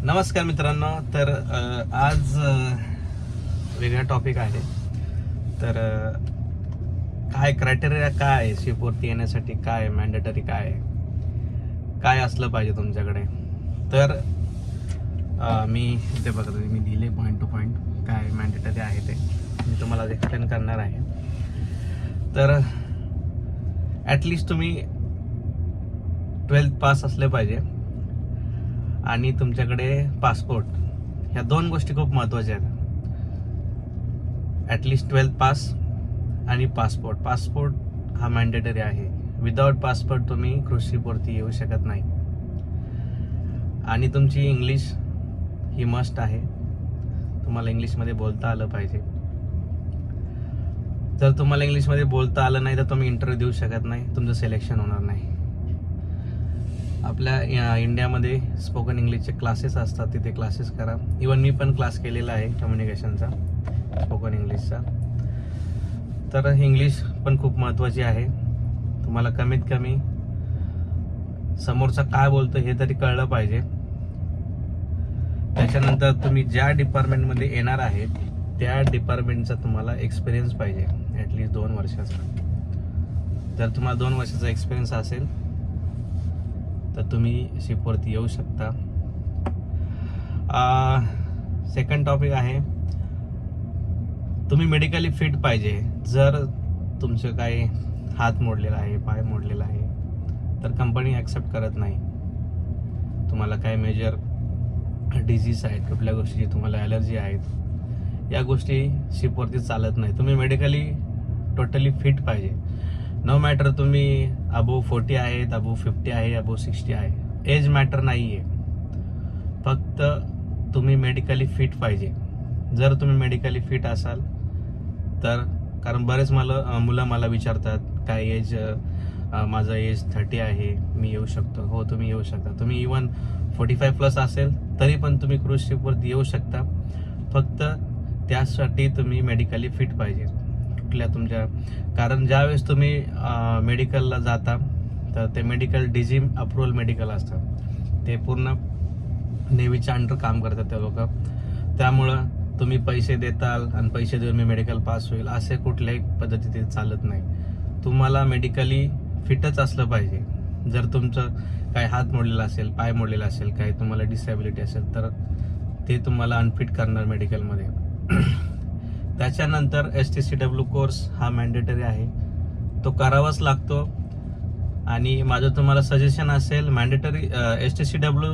नमस्कार मित्रांनो. तर आज वेगळा टॉपिक आहे. तर काय क्रायटेरिया काय आहे शिपवरती येण्यासाठी, काय मॅन्डेटरी काय असलं पाहिजे तुमच्याकडे. तर मी इथे बघा, मी दिले पॉईंट टू पॉईंट काय मॅन्डेटरी आहे ते मी तुम्हाला एक्सप्लेन करणार आहे. तर ॲटलिस्ट तुम्ही 12th पास असले पाहिजे आणि तुमच्याकडे पासपोर्ट. ह्या दोन गोष्टी खूप महत्त्वाच्या आहेत. ॲटलिस्ट 12th पास आणि पासपोर्ट हा मॅन्डेटरी आहे. विदाउट पासपोर्ट तुम्ही क्रूज शिपवरती येऊ शकत नाही. आणि तुमची इंग्लिश ही मस्ट आहे. तुम्हाला इंग्लिशमध्ये बोलता आलं पाहिजे. जर तुम्हाला इंग्लिशमध्ये बोलता आलं नाही तर तुम्ही इंटरव्ह्यू देऊ शकत नाही, तुमचं सिलेक्शन होणार नाही. आपल्या इंडियामध्ये स्पोकन इंग्लिशचे क्लासेस असतात, तिथे क्लासेस करा. इवन मी पण क्लास केलेला आहे कम्युनिकेशनचा, स्पोकन इंग्लिशचा. तर इंग्लिश पण खूप महत्त्वाची आहे. तुम्हाला कमीत कमी समोरचा काय बोलतो हे तरी कळलं पाहिजे. त्याच्यानंतर तुम्ही ज्या डिपार्टमेंटमध्ये येणार आहेत त्या डिपार्टमेंटचा तुम्हाला एक्सपिरियन्स पाहिजे, ॲटलिस्ट 2 वर्षाचा. जर तुम्हाला 2 वर्षाचा एक्सपिरियन्स असेल तर तुम्ही शिपवरती येऊ शकता. सेकंड टॉपिक आहे, तुम्ही मेडिकली फिट पाहिजे. जर तुमचं काही हात मोडलेला आहे, पाय मोडलेला आहे तर कंपनी ॲक्सेप्ट करत नाही. तुम्हाला काय मेजर डिझीज आहेत, कुठल्या गोष्टीची तुम्हाला ॲलर्जी आहेत, या गोष्टी शिपवरती चालत नाही. तुम्ही मेडिकली टोटली फिट पाहिजे. नो मॅटर तुम्ही अबोव 40 आहेत, अबोव 50 आहे, अबोव 60 आहे, एज मॅटर नाही आहे. फक्त तुम्ही मेडिकली फिट पाहिजे. जर तुम्ही मेडिकली फिट असाल तर, कारण बरेच मुलं मला विचारतात काय एज, माझं एज 30 आहे, मी येऊ शकतो. हो, तुम्ही येऊ शकता. तुम्ही इवन 45+ असेल तरी पण तुम्ही क्रूज शिपवरती येऊ शकता. फक्त त्यासाठी तुम्ही मेडिकली फिट पाहिजे. तुमच्या, कारण ज्यावेळेस तुम्ही मेडिकलला जाता तर ते मेडिकल डिझीम अप्रुव्हल मेडिकल असतं. ते पूर्ण नेव्हीच्या अंडर काम करतात ते लोक. त्यामुळं तुम्ही पैसे देताल आणि पैसे देऊन मी मेडिकल पास होईल असे कुठल्याही पद्धतीने चालत नाही. तुम्हाला मेडिकली फिटच असलं पाहिजे. जर तुमचं काही हात मोडलेला असेल, पाय मोडलेला असेल, काही तुम्हाला डिसॅबिलिटी असेल तर ते तुम्हाला अनफिट करणार मेडिकलमध्ये. त्याच्यानंतर STCW कोर्स हा मॅन्डेटरी आहे, तो करावाच लागतो. आणि माझं तुम्हाला सजेशन असेल, मॅन्डेटरी STCW